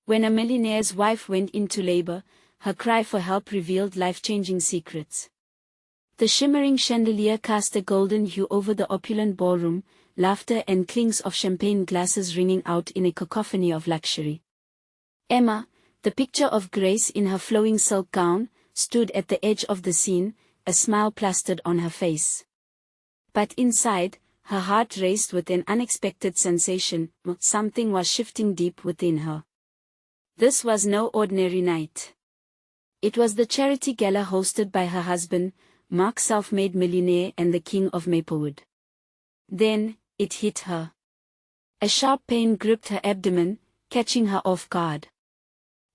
When a millionaire's wife went into labor, her cry for help revealed life-changing secrets. The shimmering chandelier cast a golden hue over the opulent ballroom, laughter and clinks of champagne glasses ringing out in a cacophony of luxury. Emma, the picture of grace in her flowing silk gown, stood at the edge of the scene, a smile plastered on her face. But inside, her heart raced with an unexpected sensation. Something was shifting deep within her. This was no ordinary night. It was the charity gala hosted by her husband, Mark, self-made millionaire and the king of Maplewood. Then, it hit her. A sharp pain gripped her abdomen, catching her off guard.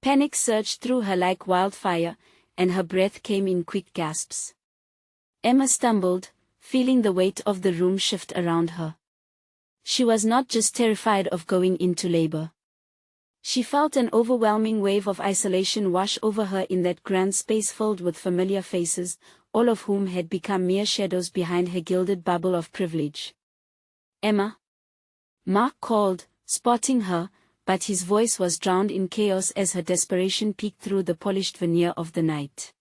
Panic surged through her like wildfire, and her breath came in quick gasps. Emma stumbled, feeling the weight of the room shift around her. She was not just terrified of going into labor. She felt an overwhelming wave of isolation wash over her in that grand space filled with familiar faces, all of whom had become mere shadows behind her gilded bubble of privilege. "Emma?" Mark called, spotting her, but his voice was drowned in chaos as her desperation peeked through the polished veneer of the night.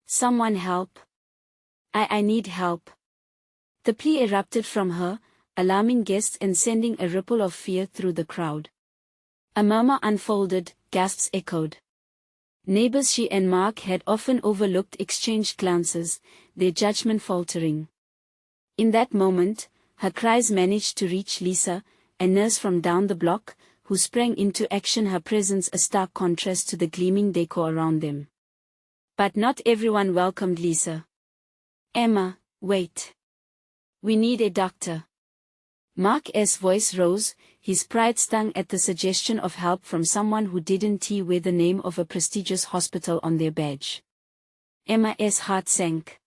"Someone help. I need help." The plea erupted from her, alarming guests and sending a ripple of fear through the crowd. A murmur unfolded, gasps echoed. Neighbors she and Mark had often overlooked exchanged glances, their judgment faltering. In that moment, her cries managed to reach Lisa, a nurse from down the block, who sprang into action, her presence a stark contrast to the gleaming decor around them. But not everyone welcomed Lisa. "Emma, wait. We need a doctor." Mark's voice rose, his pride stung at the suggestion of help from someone who didn't wear the name of a prestigious hospital on their badge. Emma's heart sank.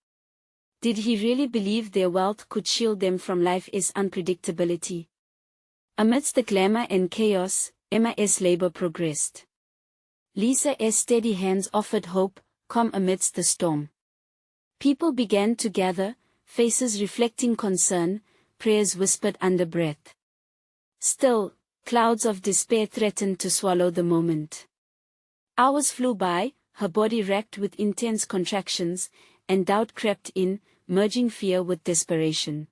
Did he really believe their wealth could shield them from life's unpredictability? Amidst the glamour and chaos, Emma's labor progressed. Lisa's steady hands offered hope, calm amidst the storm. People began to gather, faces reflecting concern, prayers whispered under breath. Still, clouds of despair threatened to swallow the moment. Hours flew by, her body racked with intense contractions, and doubt crept in, merging fear with desperation.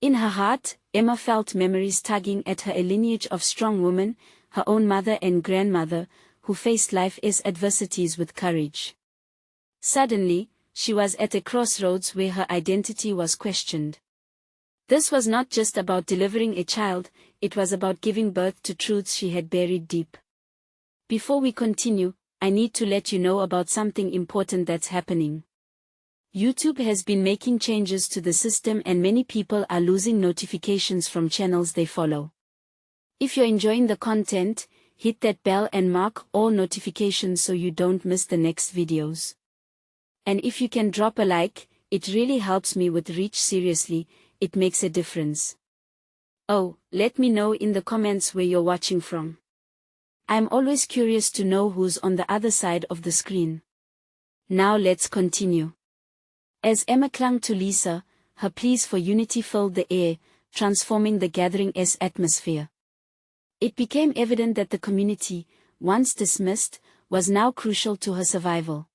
In her heart, Emma felt memories tugging at her, a lineage of strong women, her own mother and grandmother, who faced life's adversities with courage. Suddenly, she was at a crossroads where her identity was questioned. This was not just about delivering a child, it was about giving birth to truths she had buried deep. Before we continue, I need to let you know about something important that's happening. YouTube has been making changes to the system and many people are losing notifications from channels they follow. If you're enjoying the content, hit that bell and mark all notifications so you don't miss the next videos. And if you can drop a like, it really helps me with reach. Seriously, it makes a difference. Oh, let me know in the comments where you're watching from. I'm always curious to know who's on the other side of the screen. Now let's continue. As Emma clung to Lisa, her pleas for unity filled the air, transforming the gathering's atmosphere. It became evident that the community, once dismissed, was now crucial to her survival.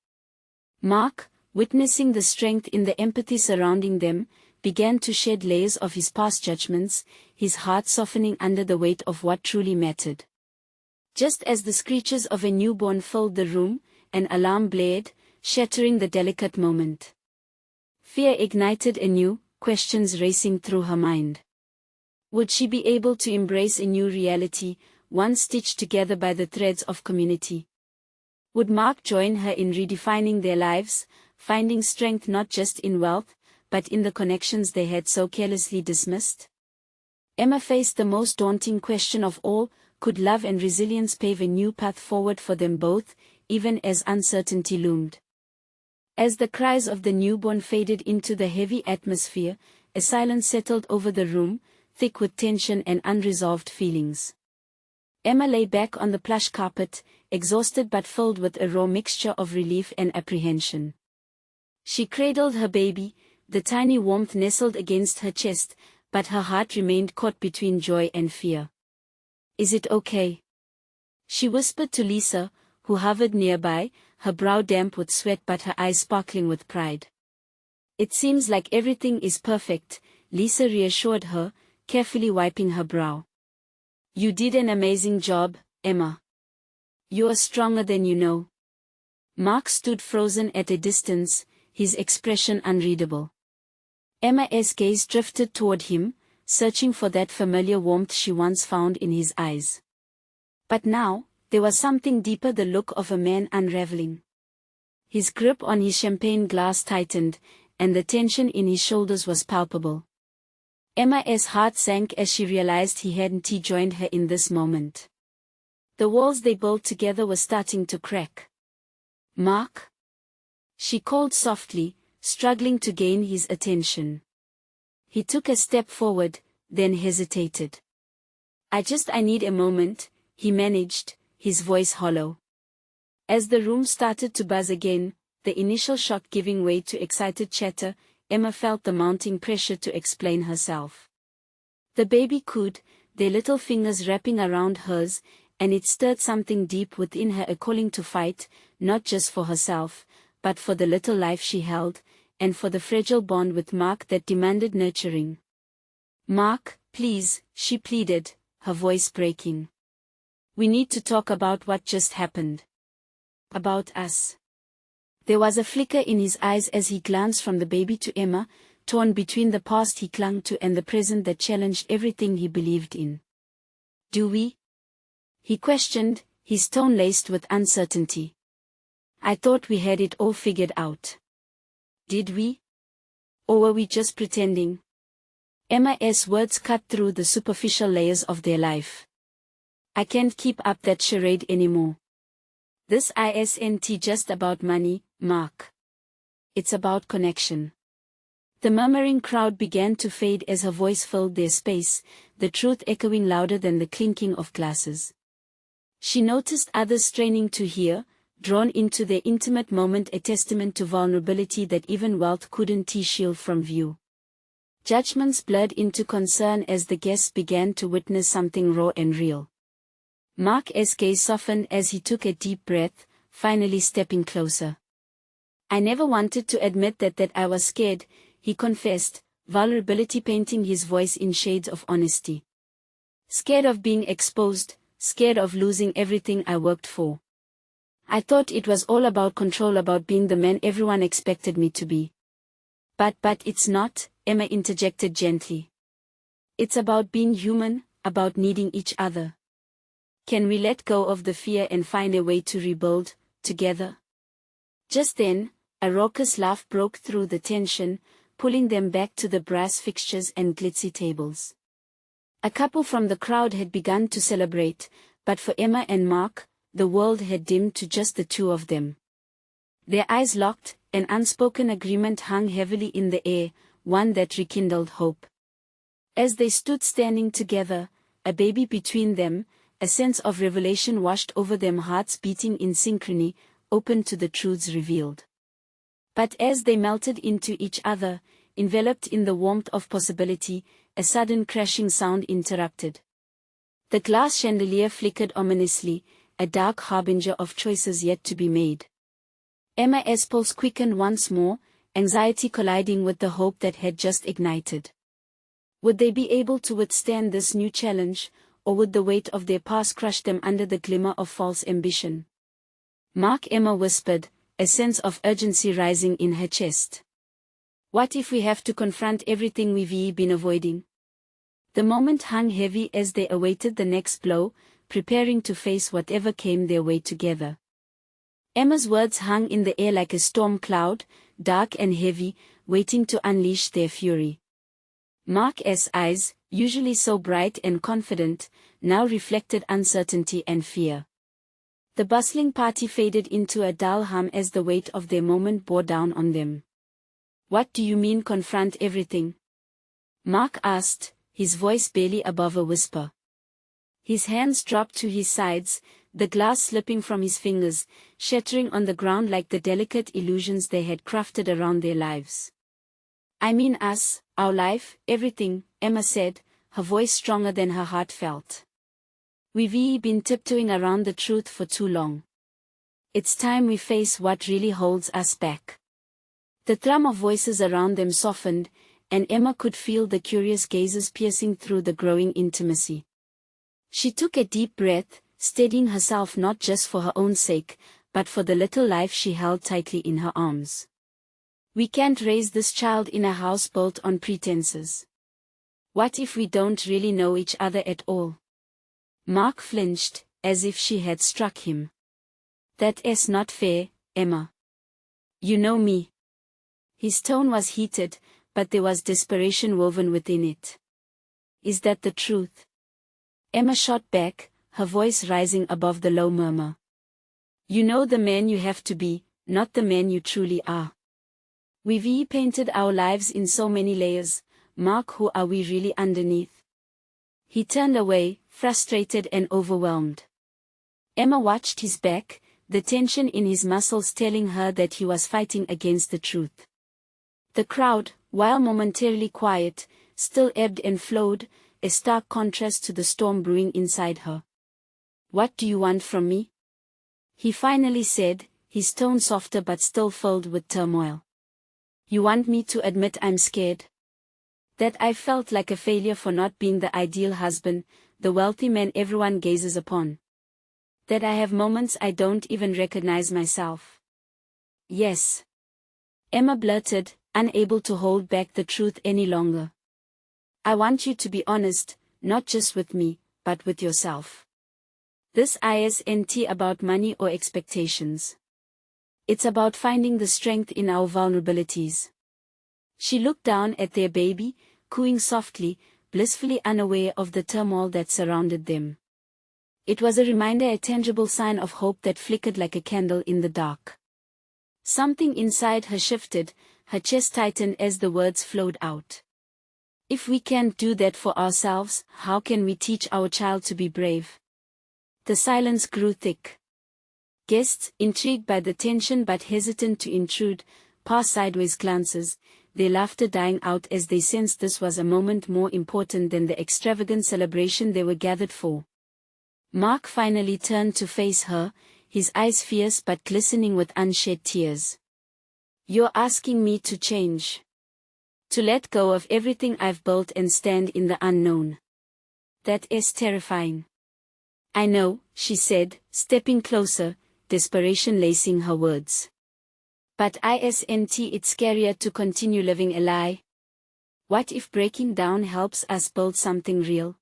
Mark, witnessing the strength in the empathy surrounding them, began to shed layers of his past judgments, his heart softening under the weight of what truly mattered. Just as the screeches of a newborn filled the room, an alarm blared, shattering the delicate moment. Fear ignited anew, questions racing through her mind. Would she be able to embrace a new reality, one stitched together by the threads of community? Would Mark join her in redefining their lives, finding strength not just in wealth, but in the connections they had so carelessly dismissed? Emma faced the most daunting question of all: could love and resilience pave a new path forward for them both, even as uncertainty loomed? As the cries of the newborn faded into the heavy atmosphere, a silence settled over the room, thick with tension and unresolved feelings. Emma lay back on the plush carpet, exhausted but filled with a raw mixture of relief and apprehension. She cradled her baby, the tiny warmth nestled against her chest, but her heart remained caught between joy and fear. "Is it okay?" she whispered to Lisa, who hovered nearby, her brow damp with sweat but her eyes sparkling with pride. It seems like everything is perfect, Lisa reassured her, carefully wiping her brow. You did an amazing job, Emma. You are stronger than you know. Mark stood frozen at a distance, his expression unreadable. Emma's gaze drifted toward him, searching for that familiar warmth she once found in his eyes. But now, there was something deeper, the look of a man unraveling. His grip on his champagne glass tightened, and the tension in his shoulders was palpable. Emma's heart sank as she realized he hadn't joined her in this moment. The walls they built together were starting to crack. Mark? She called softly, struggling to gain his attention. He took a step forward, then hesitated. I need a moment, he managed, his voice hollow. As the room started to buzz again, the initial shock giving way to excited chatter, Emma felt the mounting pressure to explain herself. The baby cooed, their little fingers wrapping around hers, and it stirred something deep within her, a calling to fight, not just for herself, but for the little life she held, and for the fragile bond with Mark that demanded nurturing. Mark, please, she pleaded, her voice breaking. We need to talk about what just happened. About us. There was a flicker in his eyes as he glanced from the baby to Emma, torn between the past he clung to and the present that challenged everything he believed in. Do we? He questioned, his tone laced with uncertainty. I thought we had it all figured out. Did we? Or were we just pretending? Emma's words cut through the superficial layers of their life. I can't keep up that charade anymore. This isn't just about money, Mark. It's about connection. The murmuring crowd began to fade as her voice filled their space, the truth echoing louder than the clinking of glasses. She noticed others straining to hear, drawn into their intimate moment, a testament to vulnerability that even wealth couldn't shield from view. Judgments blurred into concern as the guests began to witness something raw and real. Mark's gaze softened as he took a deep breath, finally stepping closer. I never wanted to admit that I was scared, he confessed, vulnerability painting his voice in shades of honesty. Scared of being exposed, scared of losing everything I worked for. I thought it was all about control, about being the man everyone expected me to be. But it's not, Emma interjected gently. It's about being human, about needing each other. Can we let go of the fear and find a way to rebuild, together? Just then, a raucous laugh broke through the tension, pulling them back to the brass fixtures and glitzy tables. A couple from the crowd had begun to celebrate, but for Emma and Mark, the world had dimmed to just the two of them. Their eyes locked, an unspoken agreement hung heavily in the air, one that rekindled hope. As they stood standing together, a baby between them, a sense of revelation washed over them, hearts beating in synchrony, open to the truths revealed. But as they melted into each other, enveloped in the warmth of possibility, a sudden crashing sound interrupted. The glass chandelier flickered ominously, a dark harbinger of choices yet to be made. Emma's pulse quickened once more, anxiety colliding with the hope that had just ignited. Would they be able to withstand this new challenge, or would the weight of their past crush them under the glimmer of false ambition? Mark, Emma whispered, a sense of urgency rising in her chest. What if we have to confront everything we've been avoiding? The moment hung heavy as they awaited the next blow, preparing to face whatever came their way together. Emma's words hung in the air like a storm cloud, dark and heavy, waiting to unleash their fury. Mark's eyes, usually so bright and confident, now reflected uncertainty and fear. The bustling party faded into a dull hum as the weight of their moment bore down on them. What do you mean, confront everything? Mark asked, his voice barely above a whisper. His hands dropped to his sides, the glass slipping from his fingers, shattering on the ground like the delicate illusions they had crafted around their lives. I mean us, our life, everything, Emma said, her voice stronger than her heart felt. We've been tiptoeing around the truth for too long. It's time we face what really holds us back. The thrum of voices around them softened, and Emma could feel the curious gazes piercing through the growing intimacy. She took a deep breath, steadying herself not just for her own sake, but for the little life she held tightly in her arms. We can't raise this child in a house built on pretenses. What if we don't really know each other at all? Mark flinched, as if she had struck him. That's not fair, Emma. You know me. His tone was heated, but there was desperation woven within it. Is that the truth? Emma shot back, her voice rising above the low murmur. You know the man you have to be, not the man you truly are. We've painted our lives in so many layers, Mark, who are we really underneath? He turned away, frustrated and overwhelmed. Emma watched his back, the tension in his muscles telling her that he was fighting against the truth. The crowd, while momentarily quiet, still ebbed and flowed, a stark contrast to the storm brewing inside her. What do you want from me? He finally said, his tone softer but still filled with turmoil. You want me to admit I'm scared? That I felt like a failure for not being the ideal husband, the wealthy man everyone gazes upon. That I have moments I don't even recognize myself. Yes. Emma blurted, unable to hold back the truth any longer. I want you to be honest, not just with me, but with yourself. This isn't about money or expectations. It's about finding the strength in our vulnerabilities. She looked down at their baby, cooing softly, blissfully unaware of the turmoil that surrounded them. It was a reminder, a tangible sign of hope that flickered like a candle in the dark. Something inside her shifted, her chest tightened as the words flowed out. If we can't do that for ourselves, how can we teach our child to be brave? The silence grew thick. Guests, intrigued by the tension but hesitant to intrude, passed sideways glances, their laughter dying out as they sensed this was a moment more important than the extravagant celebration they were gathered for. Mark finally turned to face her, his eyes fierce but glistening with unshed tears. You're asking me to change. To let go of everything I've built and stand in the unknown. That is terrifying. I know, she said, stepping closer, desperation lacing her words. But it's scarier to continue living a lie. What if breaking down helps us build something real?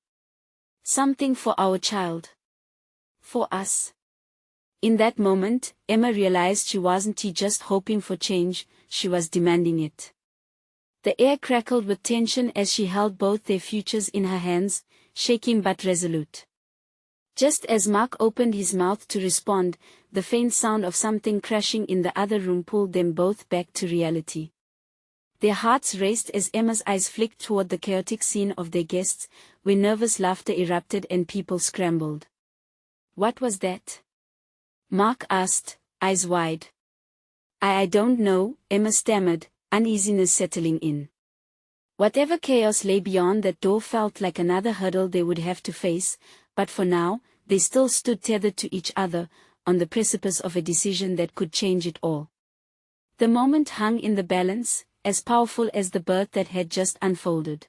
Something for our child. For us. In that moment, Emma realized she wasn't just hoping for change, she was demanding it. The air crackled with tension as she held both their futures in her hands, shaking but resolute. Just as Mark opened his mouth to respond, the faint sound of something crashing in the other room pulled them both back to reality. Their hearts raced as Emma's eyes flicked toward the chaotic scene of their guests, where nervous laughter erupted and people scrambled. What was that? Mark asked, eyes wide. I don't know, Emma stammered, uneasiness settling in. Whatever chaos lay beyond that door felt like another hurdle they would have to face, but for now, they still stood tethered to each other, on the precipice of a decision that could change it all. The moment hung in the balance, as powerful as the birth that had just unfolded.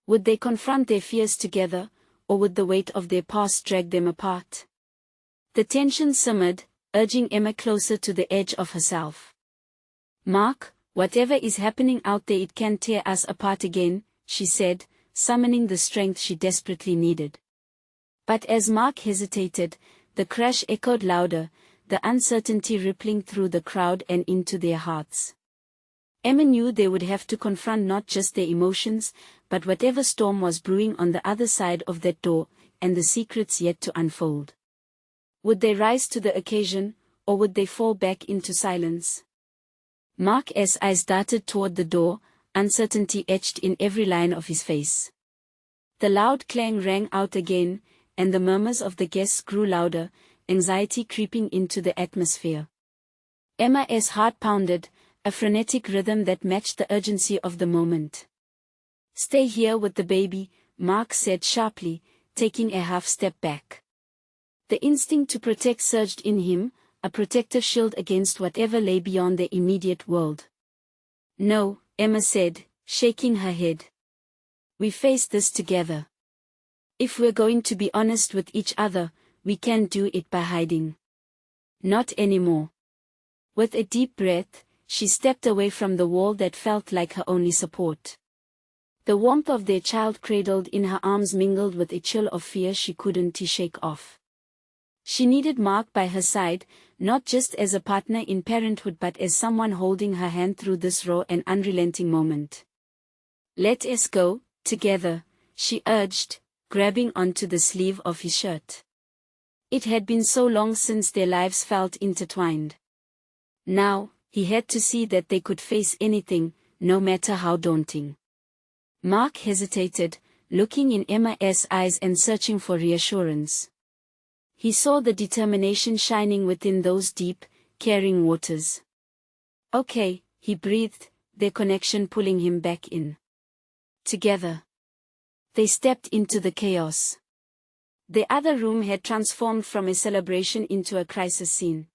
Would they confront their fears together, or would the weight of their past drag them apart? The tension simmered, urging Emma closer to the edge of herself. Mark, whatever is happening out there, it can't tear us apart again, she said, summoning the strength she desperately needed. But as Mark hesitated, the crash echoed louder, the uncertainty rippling through the crowd and into their hearts. Emma knew they would have to confront not just their emotions, but whatever storm was brewing on the other side of that door, and the secrets yet to unfold. Would they rise to the occasion, or would they fall back into silence? Mark's eyes darted toward the door, uncertainty etched in every line of his face. The loud clang rang out again, and the murmurs of the guests grew louder, anxiety creeping into the atmosphere. Emma's heart pounded, a frenetic rhythm that matched the urgency of the moment. Stay here with the baby, Mark said sharply, taking a half step back. The instinct to protect surged in him, a protective shield against whatever lay beyond their immediate world. "No," Emma said, shaking her head. "We face this together. If we're going to be honest with each other, we can't do it by hiding. Not anymore." With a deep breath, she stepped away from the wall that felt like her only support. The warmth of their child cradled in her arms mingled with a chill of fear she couldn't shake off. She needed Mark by her side, not just as a partner in parenthood but as someone holding her hand through this raw and unrelenting moment. "Let us go, together," she urged, grabbing onto the sleeve of his shirt. It had been so long since their lives felt intertwined. Now, he had to see that they could face anything, no matter how daunting. Mark hesitated, looking in Emma's eyes and searching for reassurance. He saw the determination shining within those deep, caring waters. "Okay," he breathed, their connection pulling him back in. Together. They stepped into the chaos. The other room had transformed from a celebration into a crisis scene.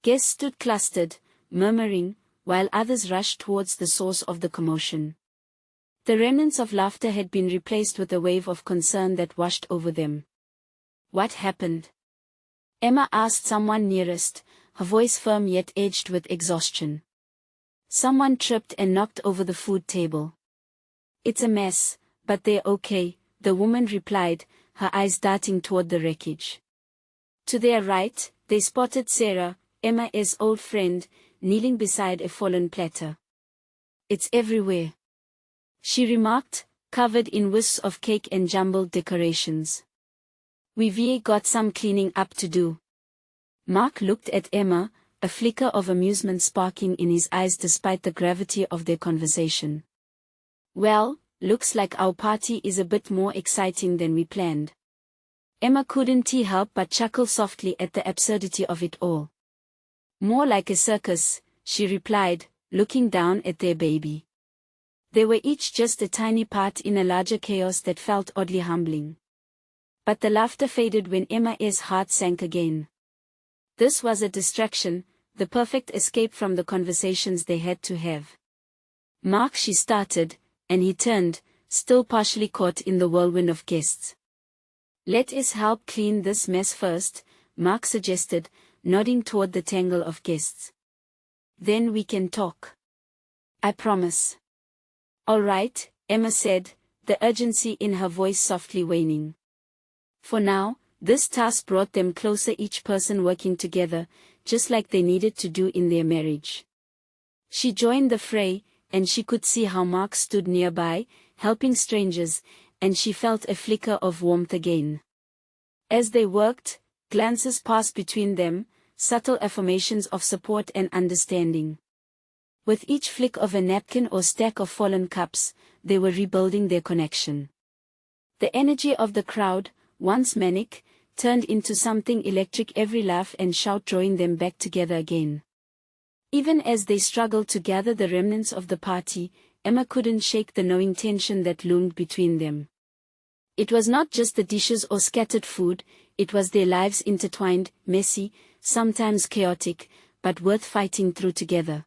Guests stood clustered, murmuring, while others rushed towards the source of the commotion. The remnants of laughter had been replaced with a wave of concern that washed over them. "What happened?" Emma asked someone nearest, her voice firm yet edged with exhaustion. "Someone tripped and knocked over the food table." "It's a mess, but they're okay," the woman replied, her eyes darting toward the wreckage. To their right, they spotted Sarah, Emma's old friend, kneeling beside a fallen platter. "It's everywhere," she remarked, covered in wisps of cake and jumbled decorations. "We've got some cleaning up to do." Mark looked at Emma, a flicker of amusement sparking in his eyes despite the gravity of their conversation. "Well, looks like our party is a bit more exciting than we planned." Emma couldn't help but chuckle softly at the absurdity of it all. "More like a circus," she replied, looking down at their baby. They were each just a tiny part in a larger chaos that felt oddly humbling. But the laughter faded when Emma's heart sank again. This was a distraction, the perfect escape from the conversations they had to have. "Mark," she started, and he turned, still partially caught in the whirlwind of guests. "Let us help clean this mess first," Mark suggested, nodding toward the tangle of guests. "Then we can talk. I promise." "All right," Emma said, the urgency in her voice softly waning. For now, this task brought them closer, each person working together, just like they needed to do in their marriage. She joined the fray, and she could see how Mark stood nearby, helping strangers, and she felt a flicker of warmth again. As they worked, glances passed between them, subtle affirmations of support and understanding. With each flick of a napkin or stack of fallen cups, they were rebuilding their connection. The energy of the crowd, once manic, turned into something electric, every laugh and shout drawing them back together again. Even as they struggled to gather the remnants of the party, Emma couldn't shake the gnawing tension that loomed between them. It was not just the dishes or scattered food, it was their lives intertwined, messy, sometimes chaotic, but worth fighting through together.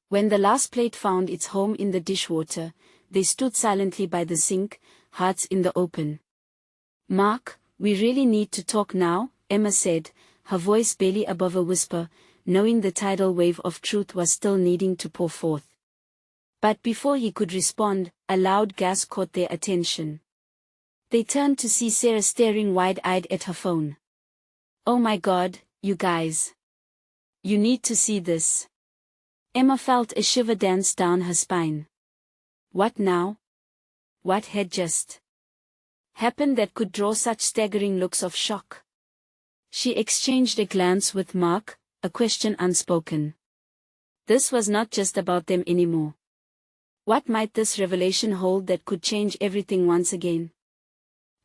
When the last plate found its home in the dishwater, they stood silently by the sink, hearts in the open. "Mark, we really need to talk now," Emma said, her voice barely above a whisper, knowing the tidal wave of truth was still needing to pour forth. But before he could respond, a loud gasp caught their attention. They turned to see Sarah staring wide-eyed at her phone. "Oh my God, you guys. You need to see this." Emma felt a shiver dance down her spine. What now? What had just happened that could draw such staggering looks of shock? She exchanged a glance with Mark, a question unspoken. This was not just about them anymore. What might this revelation hold that could change everything once again?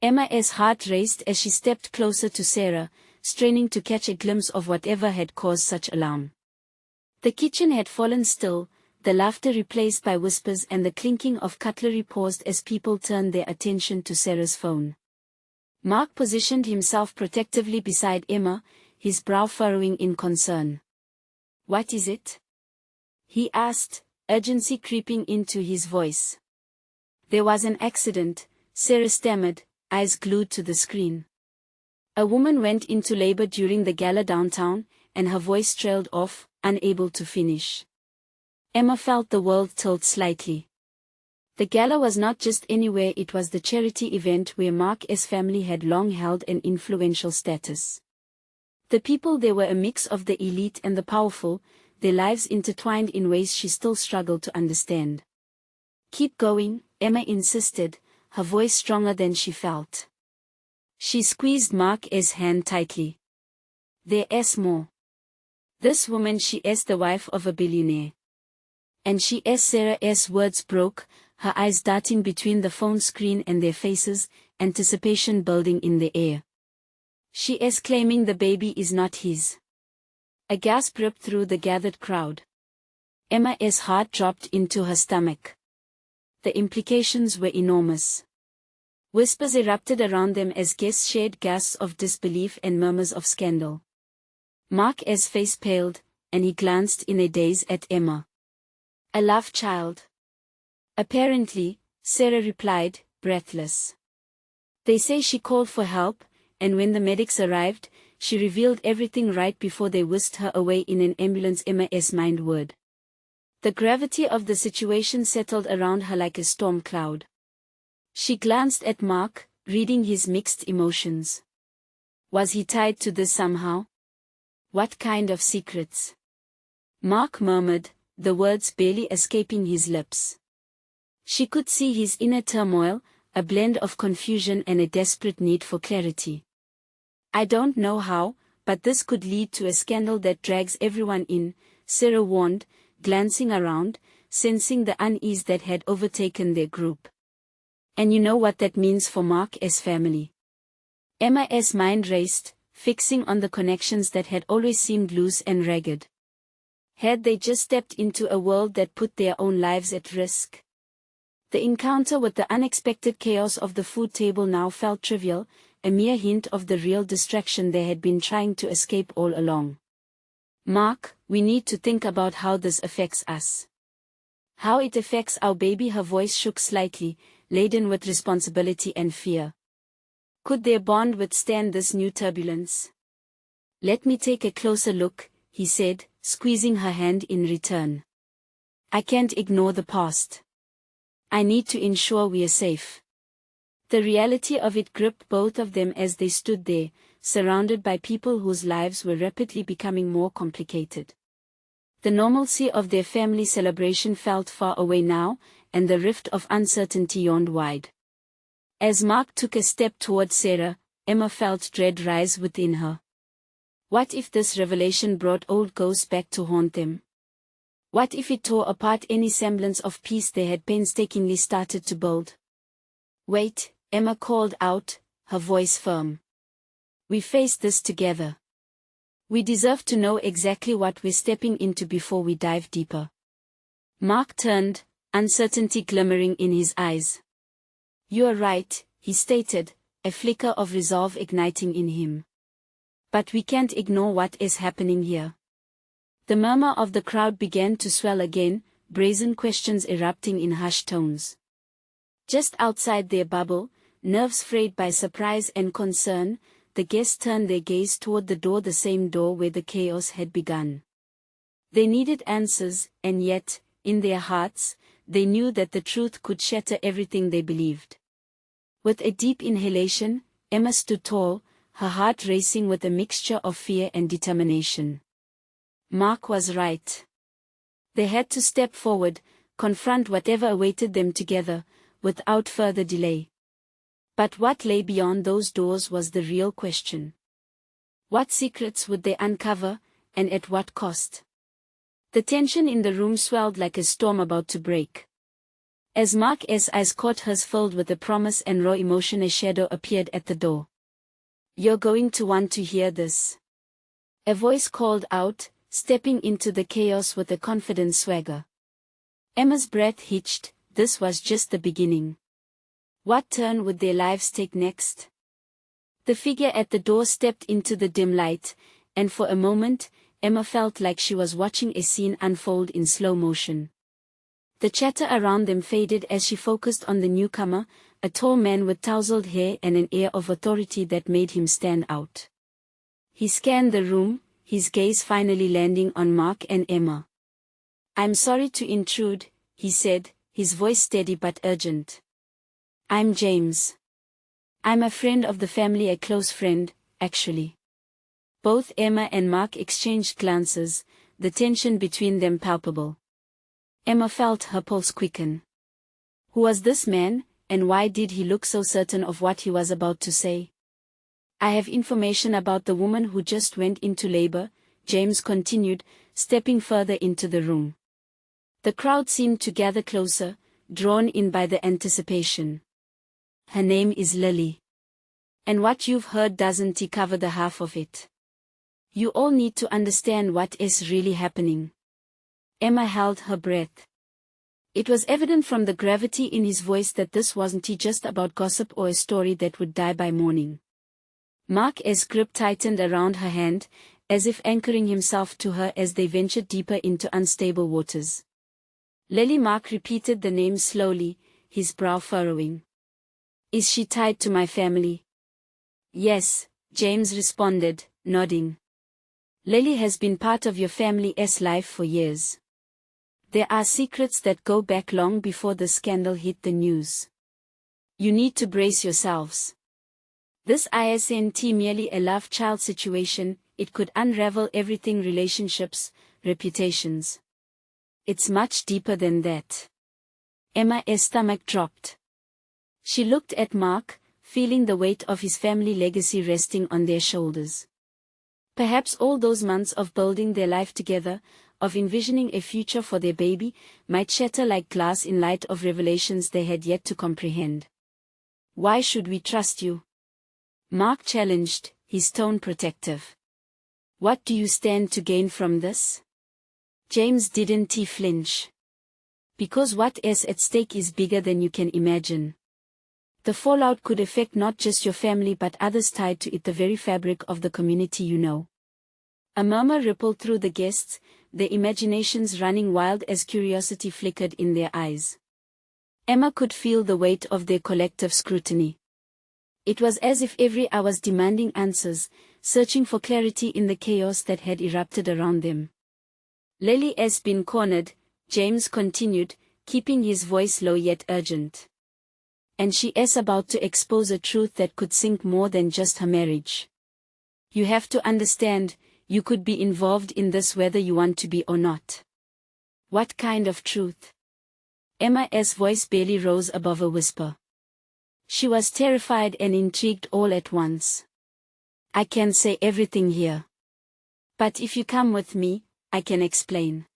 Emma's heart raced as she stepped closer to Sarah, straining to catch a glimpse of whatever had caused such alarm. The kitchen had fallen still, the laughter replaced by whispers, and the clinking of cutlery paused as people turned their attention to Sarah's phone. Mark positioned himself protectively beside Emma, his brow furrowing in concern. "What is it?" he asked, urgency creeping into his voice. "There was an accident," Sarah stammered, eyes glued to the screen. "A woman went into labor during the gala downtown," and her voice trailed off, unable to finish. Emma felt the world tilt slightly. The gala was not just anywhere, it was the charity event where Mark's family had long held an influential status. The people there were a mix of the elite and the powerful, their lives intertwined in ways she still struggled to understand. "Keep going," Emma insisted, her voice stronger than she felt. She squeezed Mark's hand tightly. "There's more. This woman, she is the wife of a billionaire." "And she is," Sarah's words broke, her eyes darting between the phone screen and their faces, anticipation building in the air. "She is claiming the baby is not his." A gasp ripped through the gathered crowd. Emma's heart dropped into her stomach. The implications were enormous. Whispers erupted around them as guests shared gasps of disbelief and murmurs of scandal. Mark's face paled, and he glanced in a daze at Emma. "A love child." "Apparently," Sarah replied, breathless. "They say she called for help, and when the medics arrived, she revealed everything right before they whisked her away in an ambulance." Emma's mind whirred. The gravity of the situation settled around her like a storm cloud. She glanced at Mark, reading his mixed emotions. Was he tied to this somehow? What kind of secrets? Mark murmured, the words barely escaping his lips. She could see his inner turmoil, a blend of confusion and a desperate need for clarity. "I don't know how, but this could lead to a scandal that drags everyone in," Sarah warned, glancing around, sensing the unease that had overtaken their group. "And you know what that means for Mark's family." Emma's mind raced, fixing on the connections that had always seemed loose and ragged. Had they just stepped into a world that put their own lives at risk? The encounter with the unexpected chaos of the food table now felt trivial, a mere hint of the real distraction they had been trying to escape all along. "Mark, we need to think about how this affects us. How it affects our baby." Her voice shook slightly, laden with responsibility and fear. Could their bond withstand this new turbulence? "Let me take a closer look," he said, squeezing her hand in return. "I can't ignore the past. I need to ensure we are safe." The reality of it gripped both of them as they stood there, surrounded by people whose lives were rapidly becoming more complicated. The normalcy of their family celebration felt far away now, and the rift of uncertainty yawned wide. As Mark took a step toward Sarah, Emma felt dread rise within her. What if this revelation brought old ghosts back to haunt them? What if it tore apart any semblance of peace they had painstakingly started to build? "Wait," Emma called out, her voice firm. "We face this together. We deserve to know exactly what we're stepping into before we dive deeper." Mark turned, uncertainty glimmering in his eyes. "You're right," he stated, a flicker of resolve igniting in him. "But we can't ignore what is happening here." The murmur of the crowd began to swell again, brazen questions erupting in hushed tones. Just outside their bubble, nerves frayed by surprise and concern, the guests turned their gaze toward the door, the same door where the chaos had begun. They needed answers, and yet, in their hearts, they knew that the truth could shatter everything they believed. With a deep inhalation, Emma stood tall, her heart racing with a mixture of fear and determination. Mark was right. They had to step forward, confront whatever awaited them together, without further delay. But what lay beyond those doors was the real question. What secrets would they uncover, and at what cost? The tension in the room swelled like a storm about to break. As Mark's eyes caught hers filled with a promise and raw emotion, a shadow appeared at the door. "You're going to want to hear this," a voice called out, stepping into the chaos with a confident swagger. Emma's breath hitched. This was just the beginning. What turn would their lives take next? The figure at the door stepped into the dim light, and for a moment, Emma felt like she was watching a scene unfold in slow motion. The chatter around them faded as she focused on the newcomer, a tall man with tousled hair and an air of authority that made him stand out. He scanned the room, his gaze finally landing on Mark and Emma. "I'm sorry to intrude," he said, his voice steady but urgent. "I'm James. I'm a friend of the family, a close friend, actually." Both Emma and Mark exchanged glances, the tension between them palpable. Emma felt her pulse quicken. Who was this man, and why did he look so certain of what he was about to say? "I have information about the woman who just went into labor," James continued, stepping further into the room. The crowd seemed to gather closer, drawn in by the anticipation. "Her name is Lily. And what you've heard doesn't cover the half of it. You all need to understand what is really happening." Emma held her breath. It was evident from the gravity in his voice that this wasn't just about gossip or a story that would die by morning. Mark's grip tightened around her hand, as if anchoring himself to her as they ventured deeper into unstable waters. Lily. Mark repeated the name slowly, his brow furrowing. "Is she tied to my family?" "Yes," James responded, nodding. "Lily has been part of your family's life for years. There are secrets that go back long before the scandal hit the news. You need to brace yourselves. This isn't merely a love child situation, it could unravel everything: relationships, reputations. It's much deeper than that." Emma's stomach dropped. She looked at Mark, feeling the weight of his family legacy resting on their shoulders. Perhaps all those months of building their life together, of envisioning a future for their baby, might shatter like glass in light of revelations they had yet to comprehend. "Why should we trust you?" Mark challenged, his tone protective. "What do you stand to gain from this?" James didn't flinch. "Because what is at stake is bigger than you can imagine. The fallout could affect not just your family but others tied to it, the very fabric of the community you know." A murmur rippled through the guests, their imaginations running wild as curiosity flickered in their eyes. Emma could feel the weight of their collective scrutiny. It was as if every eye was demanding answers, searching for clarity in the chaos that had erupted around them. "Lily has been cornered," James continued, keeping his voice low yet urgent. "And she is about to expose a truth that could sink more than just her marriage. You have to understand, you could be involved in this whether you want to be or not." "What kind of truth?" Emma's voice barely rose above a whisper. She was terrified and intrigued all at once. "I can't say everything here. But if you come with me, I can explain.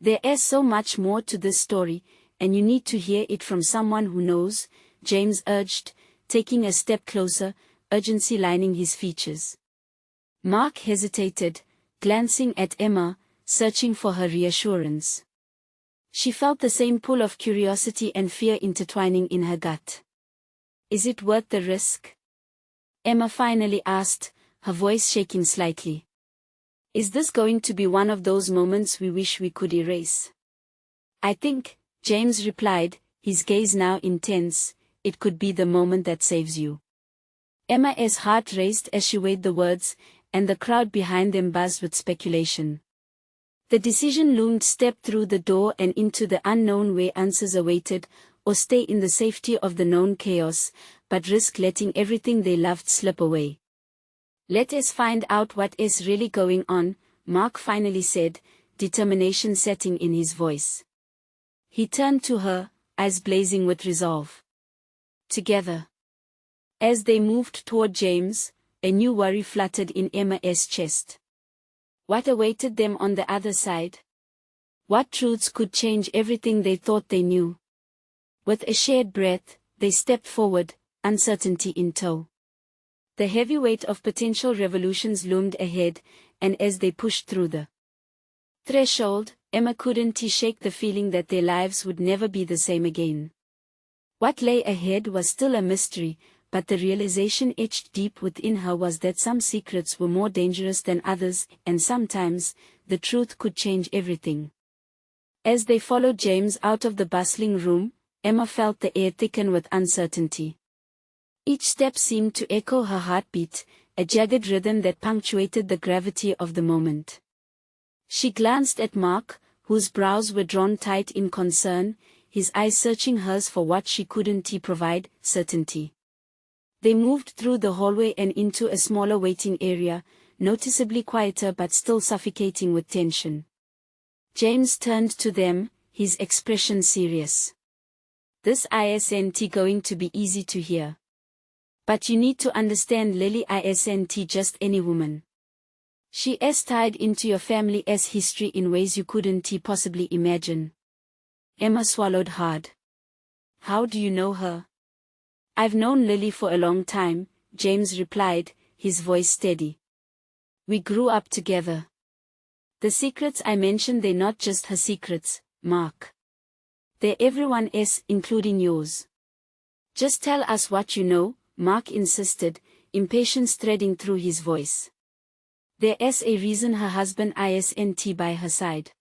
There is so much more to this story, and you need to hear it from someone who knows," James urged, taking a step closer, urgency lining his features. Mark hesitated, glancing at Emma, searching for her reassurance. She felt the same pull of curiosity and fear intertwining in her gut. "Is it worth the risk?" Emma finally asked, her voice shaking slightly. "Is this going to be one of those moments we wish we could erase?" "I think," James replied, his gaze now intense, "it could be the moment that saves you." Emma's heart raced as she weighed the words, and the crowd behind them buzzed with speculation. The decision loomed: step through the door and into the unknown where answers awaited, or stay in the safety of the known chaos, but risk letting everything they loved slip away. "Let us find out what is really going on," Mark finally said, determination setting in his voice. He turned to her, eyes blazing with resolve. "Together." As they moved toward James, a new worry fluttered in Emma's chest. What awaited them on the other side? What truths could change everything they thought they knew? With a shared breath, they stepped forward, uncertainty in tow. The heavy weight of potential revolutions loomed ahead, and as they pushed through the threshold, Emma couldn't shake the feeling that their lives would never be the same again. What lay ahead was still a mystery, but the realization etched deep within her was that some secrets were more dangerous than others, and sometimes, the truth could change everything. As they followed James out of the bustling room, Emma felt the air thicken with uncertainty. Each step seemed to echo her heartbeat, a jagged rhythm that punctuated the gravity of the moment. She glanced at Mark, whose brows were drawn tight in concern, his eyes searching hers for what she couldn't provide, certainty. They moved through the hallway and into a smaller waiting area, noticeably quieter but still suffocating with tension. James turned to them, his expression serious. "This isn't going to be easy to hear. But you need to understand Lily isn't just any woman. She's tied into your family's history in ways you couldn't possibly imagine." Emma swallowed hard. "How do you know her?" "I've known Lily for a long time," James replied, his voice steady. "We grew up together. The secrets I mentioned, they're not just her secrets, Mark. They're everyone's, including yours. Just tell us what you know," Mark insisted, impatience threading through his voice. "There's a reason her husband isn't by her side.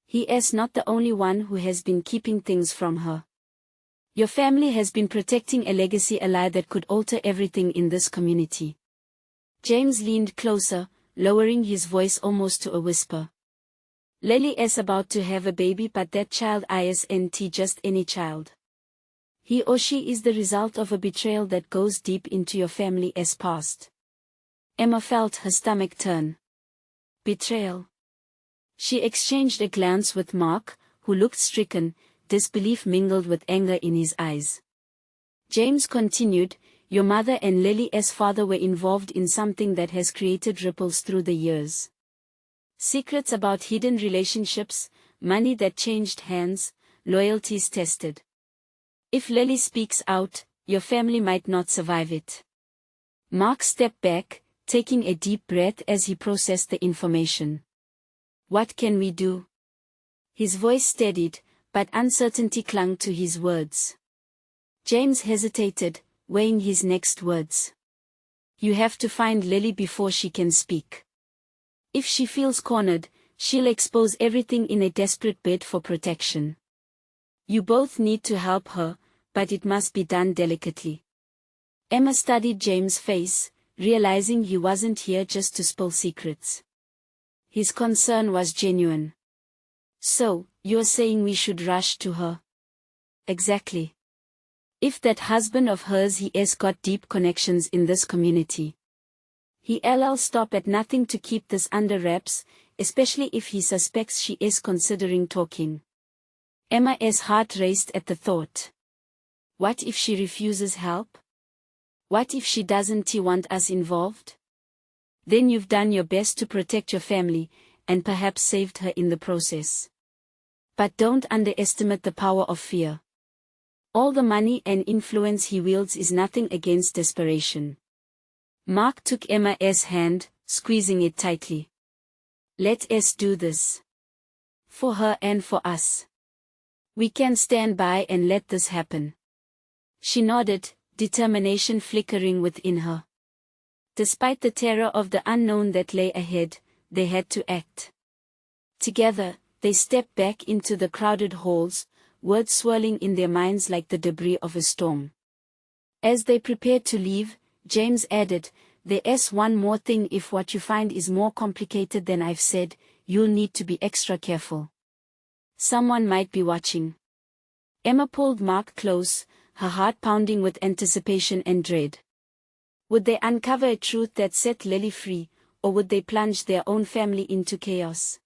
He is not the only one who has been keeping things from her. Your family has been protecting a legacy, a lie that could alter everything in this community." James leaned closer, lowering his voice almost to a whisper. "Lily is about to have a baby, but that child isn't just any child. He or she is the result of a betrayal that goes deep into your family's past." Emma felt her stomach turn. Betrayal. She exchanged a glance with Mark, who looked stricken, disbelief mingled with anger in his eyes. James continued, "Your mother and Lily's father were involved in something that has created ripples through the years. Secrets about hidden relationships, money that changed hands, loyalties tested. If Lily speaks out, your family might not survive it." Mark stepped back, taking a deep breath as he processed the information. "What can we do?" His voice steadied, but uncertainty clung to his words. James hesitated, weighing his next words. "You have to find Lily before she can speak. If she feels cornered, she'll expose everything in a desperate bid for protection. You both need to help her, but it must be done delicately." Emma studied James' face, realizing he wasn't here just to spill secrets. His concern was genuine. "So, you're saying we should rush to her?" "Exactly. If that husband of hers, he's got deep connections in this community. He'll stop at nothing to keep this under wraps, especially if he suspects she is considering talking." Emma's heart raced at the thought. What if she refuses help? What if she doesn't want us involved? Then you've done your best to protect your family, and perhaps saved her in the process. But don't underestimate the power of fear. All the money and influence he wields is nothing against desperation. Mark took Emma's hand, squeezing it tightly. "Let's do this. For her and for us. We can stand by and let this happen." She nodded, determination flickering within her. Despite the terror of the unknown that lay ahead, they had to act. Together, they stepped back into the crowded halls, words swirling in their minds like the debris of a storm. As they prepared to leave, James added, "There's one more thing. If what you find is more complicated than I've said, you'll need to be extra careful. Someone might be watching." Emma pulled Mark close, her heart pounding with anticipation and dread. Would they uncover a truth that set Lily free, or would they plunge their own family into chaos?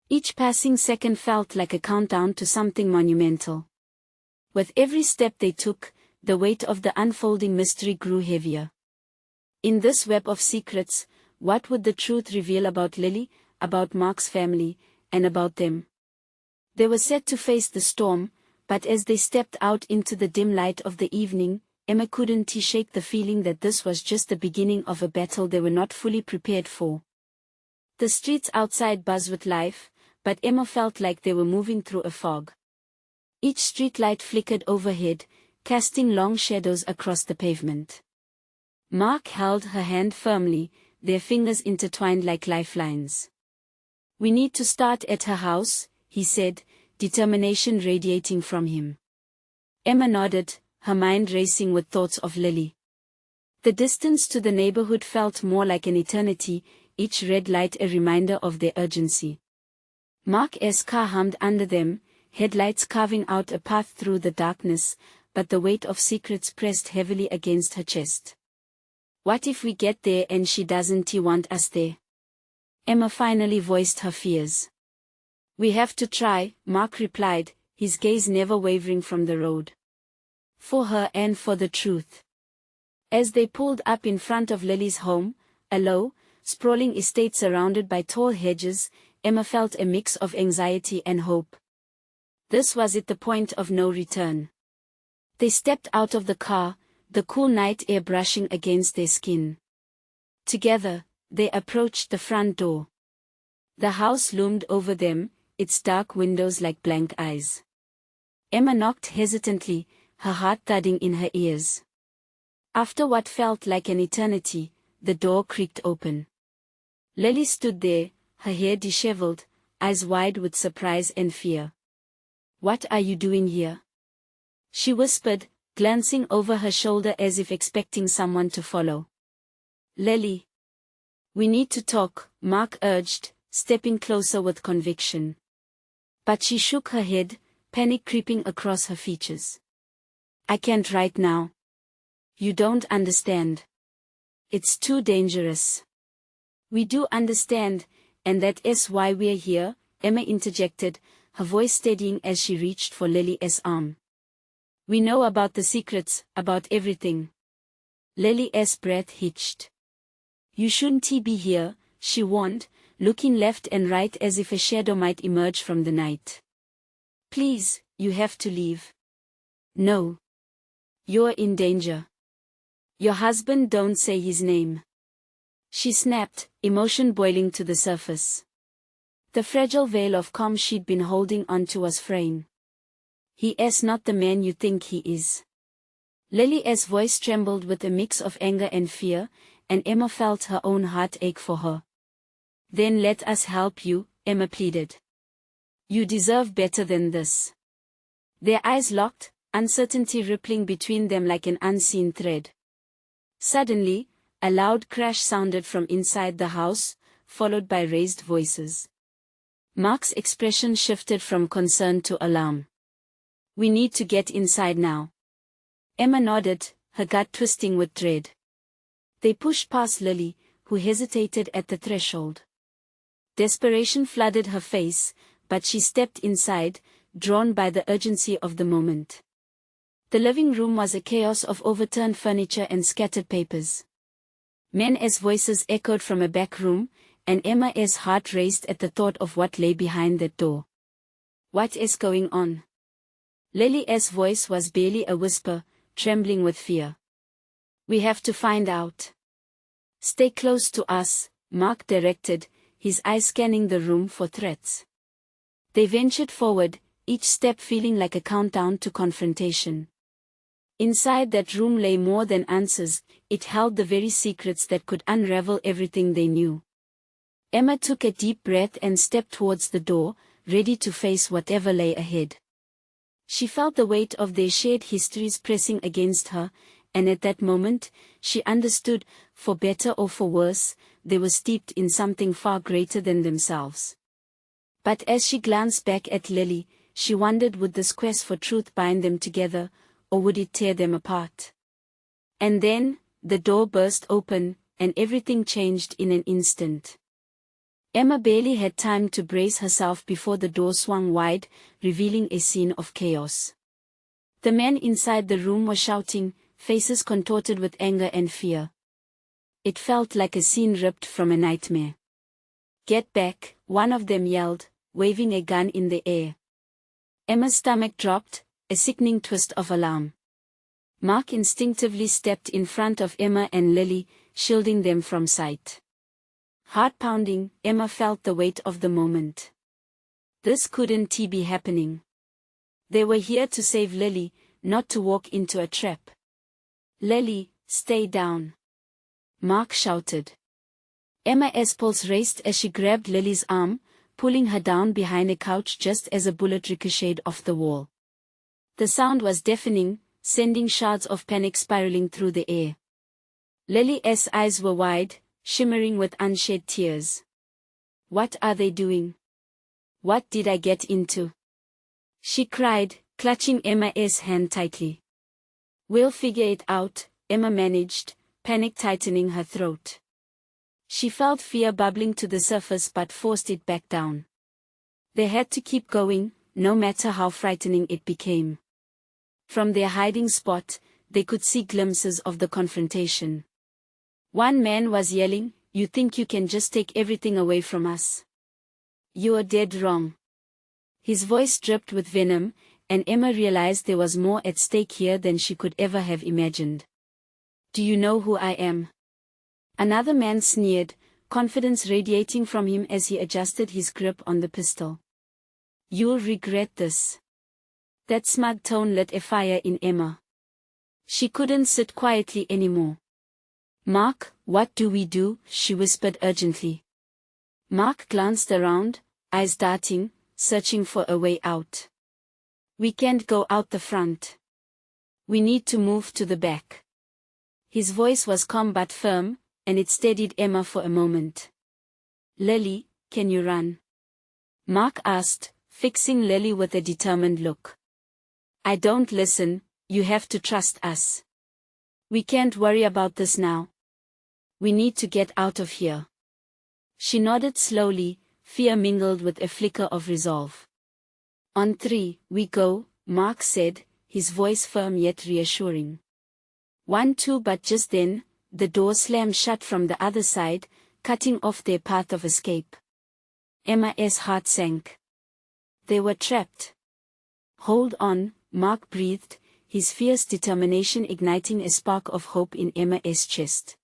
Each passing second felt like a countdown to something monumental. With every step they took, the weight of the unfolding mystery grew heavier. In this web of secrets, what would the truth reveal about Lily, about Mark's family, and about them? They were set to face the storm, but as they stepped out into the dim light of the evening, Emma couldn't shake the feeling that this was just the beginning of a battle they were not fully prepared for. The streets outside buzzed with life, but Emma felt like they were moving through a fog. Each streetlight flickered overhead, casting long shadows across the pavement. Mark held her hand firmly, their fingers intertwined like lifelines. "We need to start at her house," he said, determination radiating from him. Emma nodded, her mind racing with thoughts of Lily. The distance to the neighborhood felt more like an eternity, each red light a reminder of their urgency. Mark's car hummed under them, headlights carving out a path through the darkness, but the weight of secrets pressed heavily against her chest. "What if we get there and she doesn't want us there?" Emma finally voiced her fears. "We have to try," Mark replied, his gaze never wavering from the road. "For her and for the truth." As they pulled up in front of Lily's home, a low, sprawling estate surrounded by tall hedges, Emma felt a mix of anxiety and hope. This was it, the point of no return. They stepped out of the car, the cool night air brushing against their skin. Together, they approached the front door. The house loomed over them, its dark windows like blank eyes. Emma knocked hesitantly, her heart thudding in her ears. After what felt like an eternity, the door creaked open. Lily stood there, her hair disheveled, eyes wide with surprise and fear. "What are you doing here?" she whispered, glancing over her shoulder as if expecting someone to follow. "Lily, we need to talk," Mark urged, stepping closer with conviction. But she shook her head, panic creeping across her features. "I can't right now. You don't understand. It's too dangerous." "We do understand, and that's why we're here," Emma interjected, her voice steadying as she reached for Lily's arm. "We know about the secrets, about everything." Lily's breath hitched. "You shouldn't be here," she warned, looking left and right as if a shadow might emerge from the night. "Please, you have to leave." "No. You're in danger. Your husband, don't say his name," she snapped, emotion boiling to the surface. The fragile veil of calm she'd been holding onto was fraying. "He's not the man you think he is." Lily's voice trembled with a mix of anger and fear, and Emma felt her own heart ache for her. "Then let us help you," Emma pleaded. "You deserve better than this." Their eyes locked, uncertainty rippling between them like an unseen thread. Suddenly, a loud crash sounded from inside the house, followed by raised voices. Mark's expression shifted from concern to alarm. "We need to get inside now." Emma nodded, her gut twisting with dread. They pushed past Lily, who hesitated at the threshold. Desperation flooded her face, but she stepped inside, drawn by the urgency of the moment. The living room was a chaos of overturned furniture and scattered papers. Men's voices echoed from a back room, and Emma's heart raced at the thought of what lay behind that door. "What is going on?" Lily's voice was barely a whisper, trembling with fear. "We have to find out." "Stay close to us," Mark directed, his eyes scanning the room for threats. They ventured forward, each step feeling like a countdown to confrontation. Inside that room lay more than answers, it held the very secrets that could unravel everything they knew. Emma took a deep breath and stepped towards the door, ready to face whatever lay ahead. She felt the weight of their shared histories pressing against her, and at that moment, she understood, for better or for worse, they were steeped in something far greater than themselves. But as she glanced back at Lily, she wondered, would this quest for truth bind them together, or would it tear them apart? And then, the door burst open, and everything changed in an instant. Emma barely had time to brace herself before the door swung wide, revealing a scene of chaos. The men inside the room were shouting, faces contorted with anger and fear. It felt like a scene ripped from a nightmare. "Get back," one of them yelled, waving a gun in the air. Emma's stomach dropped, a sickening twist of alarm. Mark instinctively stepped in front of Emma and Lily, shielding them from sight. Heart pounding, Emma felt the weight of the moment. This couldn't be happening. They were here to save Lily, not to walk into a trap. Lily, stay down. Mark shouted. Emma's pulse raced as she grabbed Lily's arm, pulling her down behind a couch just as a bullet ricocheted off the wall. The sound was deafening, sending shards of panic spiraling through the air. Lily's eyes were wide, shimmering with unshed tears. What are they doing? What did I get into? She cried, clutching Emma's hand tightly. We'll figure it out, Emma managed, panic tightening her throat. She felt fear bubbling to the surface but forced it back down. They had to keep going, no matter how frightening it became. From their hiding spot, they could see glimpses of the confrontation. One man was yelling, "You think you can just take everything away from us? You are dead wrong." His voice dripped with venom, and Emma realized there was more at stake here than she could ever have imagined. "Do you know who I am?" Another man sneered, confidence radiating from him as he adjusted his grip on the pistol. "You'll regret this." That smug tone lit a fire in Emma. She couldn't sit quietly anymore. "Mark, what do we do?" she whispered urgently. Mark glanced around, eyes darting, searching for a way out. "We can't go out the front. We need to move to the back." His voice was calm but firm, and it steadied Emma for a moment. "Lily, can you run?" Mark asked, fixing Lily with a determined look. "I don't listen, you have to trust us. We can't worry about this now. We need to get out of here." She nodded slowly, fear mingled with a flicker of resolve. "On 3, we go," Mark said, his voice firm yet reassuring. 1, 2, but just then, the door slammed shut from the other side, cutting off their path of escape. Emma's heart sank. They were trapped. "Hold on," Mark breathed, his fierce determination igniting a spark of hope in Emma's chest.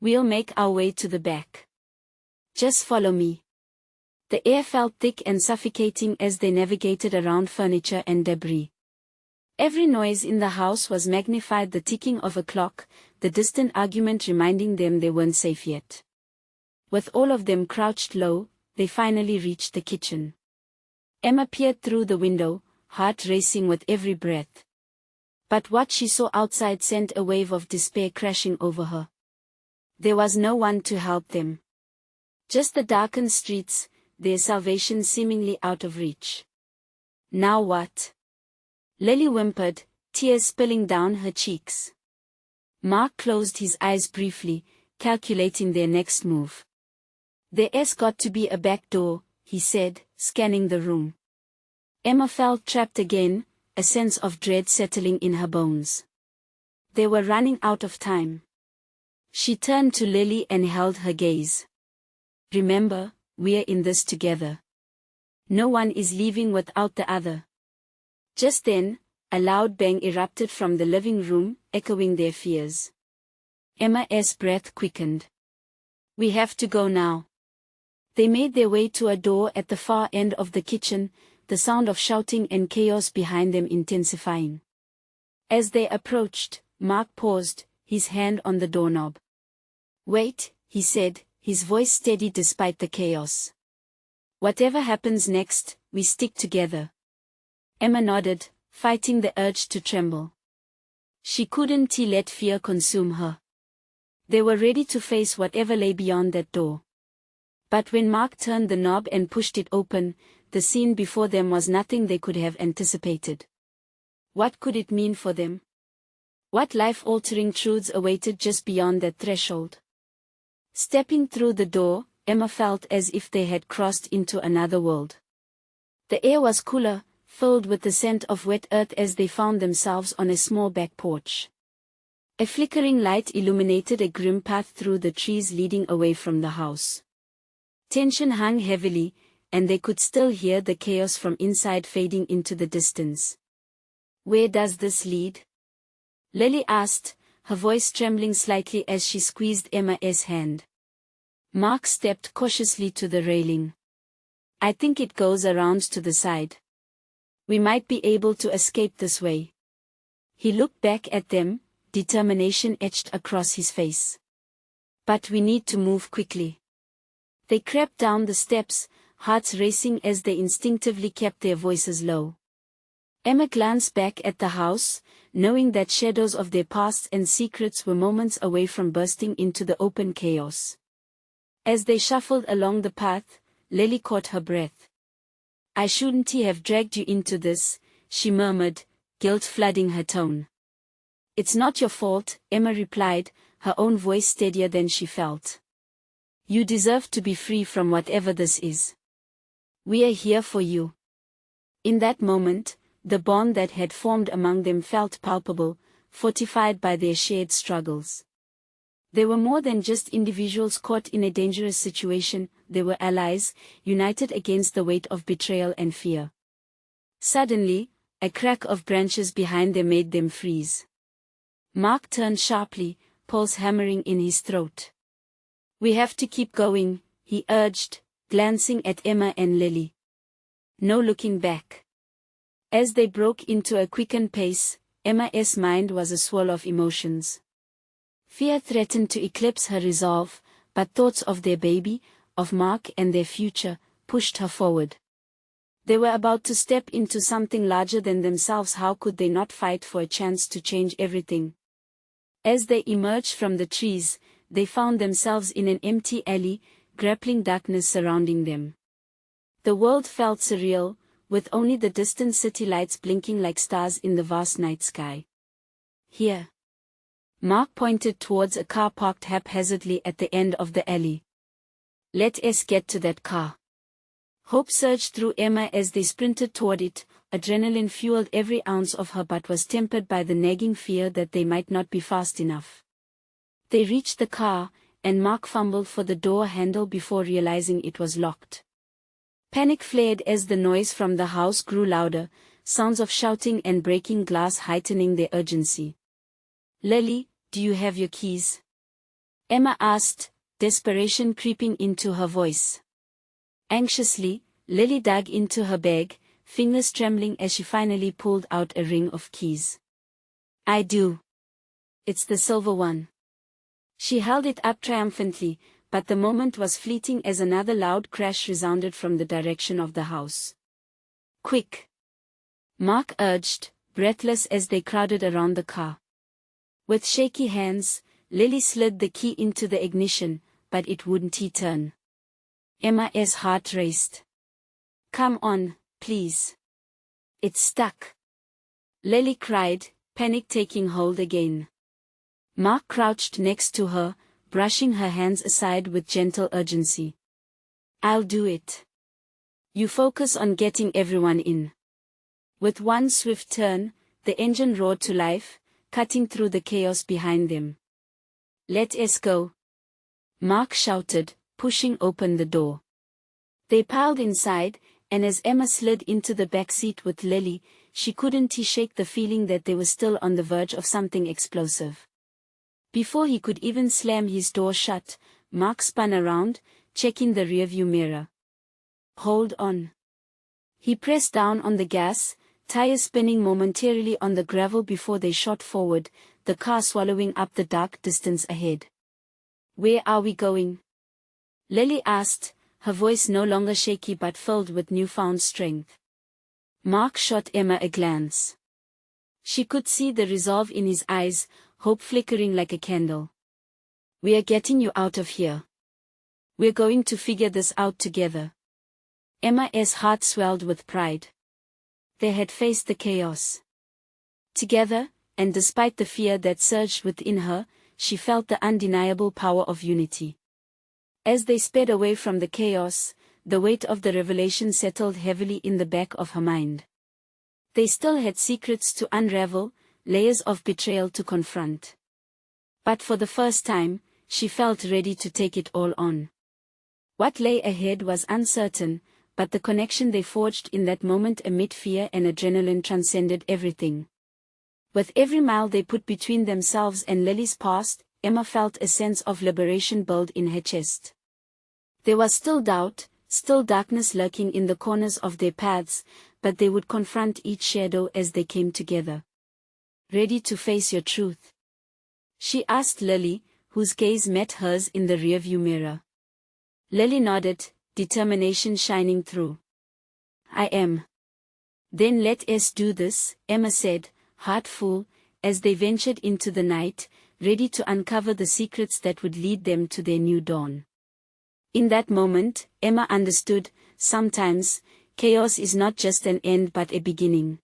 "We'll make our way to the back. Just follow me." The air felt thick and suffocating as they navigated around furniture and debris. Every noise in the house was magnified, the ticking of a clock, the distant argument reminding them they weren't safe yet. With all of them crouched low, they finally reached the kitchen. Emma peered through the window, heart racing with every breath. But what she saw outside sent a wave of despair crashing over her. There was no one to help them. Just the darkened streets, their salvation seemingly out of reach. Now what? Lily whimpered, tears spilling down her cheeks. Mark closed his eyes briefly, calculating their next move. "There's got to be a back door," he said, scanning the room. Emma felt trapped again, a sense of dread settling in her bones. They were running out of time. She turned to Lily and held her gaze. "Remember, we're in this together. No one is leaving without the other." Just then, a loud bang erupted from the living room, echoing their fears. Emma's breath quickened. "We have to go now." They made their way to a door at the far end of the kitchen, the sound of shouting and chaos behind them intensifying. As they approached, Mark paused, his hand on the doorknob. "Wait," he said, his voice steady despite the chaos. "Whatever happens next, we stick together." Emma nodded, fighting the urge to tremble. She couldn't let fear consume her. They were ready to face whatever lay beyond that door. But when Mark turned the knob and pushed it open, the scene before them was nothing they could have anticipated. What could it mean for them? What life-altering truths awaited just beyond that threshold? Stepping through the door, Emma felt as if they had crossed into another world. The air was cooler, filled with the scent of wet earth as they found themselves on a small back porch. A flickering light illuminated a grim path through the trees leading away from the house. Tension hung heavily, and they could still hear the chaos from inside fading into the distance. "Where does this lead?" Lily asked, her voice trembling slightly as she squeezed Emma's hand. Mark stepped cautiously to the railing. "I think it goes around to the side. We might be able to escape this way." He looked back at them, determination etched across his face. But we need to move quickly. They crept down the steps, hearts racing as they instinctively kept their voices low. Emma glanced back at the house, knowing that shadows of their past and secrets were moments away from bursting into the open chaos. As they shuffled along the path, Lily caught her breath. "I shouldn't have dragged you into this," she murmured, guilt flooding her tone. "It's not your fault," Emma replied, her own voice steadier than she felt. "You deserve to be free from whatever this is. We are here for you." In that moment, the bond that had formed among them felt palpable, fortified by their shared struggles. They were more than just individuals caught in a dangerous situation, they were allies, united against the weight of betrayal and fear. Suddenly, a crack of branches behind them made them freeze. Mark turned sharply, pulse hammering in his throat. "We have to keep going," he urged, glancing at Emma and Lily. "No looking back." As they broke into a quickened pace, Emma's mind was a swirl of emotions. Fear threatened to eclipse her resolve, but thoughts of their baby, of Mark and their future, pushed her forward. They were about to step into something larger than themselves. How could they not fight for a chance to change everything? As they emerged from the trees, they found themselves in an empty alley, grappling darkness surrounding them. The world felt surreal, with only the distant city lights blinking like stars in the vast night sky. "Here." Mark pointed towards a car parked haphazardly at the end of the alley. "Let us get to that car." Hope surged through Emma as they sprinted toward it. Adrenaline fueled every ounce of her but was tempered by the nagging fear that they might not be fast enough. They reached the car, and Mark fumbled for the door handle before realizing it was locked. Panic flared as the noise from the house grew louder, sounds of shouting and breaking glass heightening their urgency. "Lily, do you have your keys?" Emma asked, desperation creeping into her voice. Anxiously, Lily dug into her bag, fingers trembling as she finally pulled out a ring of keys. "I do. It's the silver one." She held it up triumphantly, but the moment was fleeting as another loud crash resounded from the direction of the house. "Quick!" Mark urged, breathless as they crowded around the car. With shaky hands, Lily slid the key into the ignition, but it wouldn't turn. Emma's heart raced. "Come on, please." "It's stuck," Lily cried, panic taking hold again. Mark crouched next to her, brushing her hands aside with gentle urgency. "I'll do it. You focus on getting everyone in." With one swift turn, the engine roared to life, cutting through the chaos behind them. "Let us go," Mark shouted, pushing open the door. They piled inside, and as Emma slid into the back seat with Lily, she couldn't shake the feeling that they were still on the verge of something explosive. Before he could even slam his door shut, Mark spun around, checking the rearview mirror. "Hold on." He pressed down on the gas, tires spinning momentarily on the gravel before they shot forward, the car swallowing up the dark distance ahead. "Where are we going?" Lily asked, her voice no longer shaky but filled with newfound strength. Mark shot Emma a glance. She could see the resolve in his eyes, hope flickering like a candle. "We are getting you out of here. We're going to figure this out together." Emma's heart swelled with pride. They had faced the chaos together, and despite the fear that surged within her, she felt the undeniable power of unity. As they sped away from the chaos, the weight of the revelation settled heavily in the back of her mind. They still had secrets to unravel, layers of betrayal to confront. But for the first time, she felt ready to take it all on. What lay ahead was uncertain, but the connection they forged in that moment amid fear and adrenaline transcended everything. With every mile they put between themselves and Lily's past, Emma felt a sense of liberation build in her chest. There was still doubt, still darkness lurking in the corners of their paths, but they would confront each shadow as they came together. Ready to face your truth? She asked Lily, whose gaze met hers in the rearview mirror. Lily nodded, determination shining through. I am. Then let us do this, Emma said, heart full, as they ventured into the night, ready to uncover the secrets that would lead them to their new dawn. In that moment, Emma understood, sometimes, chaos is not just an end but a beginning.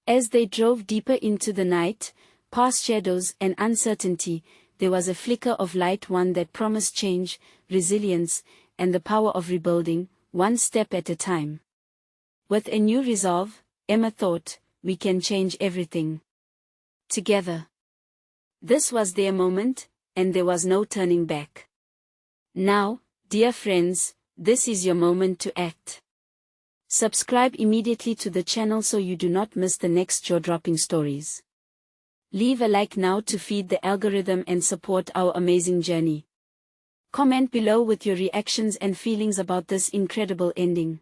As they drove deeper into the night, past shadows and uncertainty, there was a flicker of light, one that promised change, resilience, and the power of rebuilding, one step at a time. With a new resolve, Emma thought, we can change everything. Together. This was their moment, and there was no turning back. Now, dear friends, this is your moment to act. Subscribe immediately to the channel so you do not miss the next jaw-dropping stories. Leave a like now to feed the algorithm and support our amazing journey. Comment below with your reactions and feelings about this incredible ending.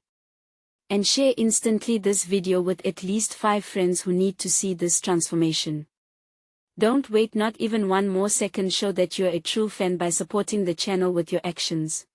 And share instantly this video with at least 5 friends who need to see this transformation. Don't wait not even one more second. Show that you're a true fan by supporting the channel with your actions.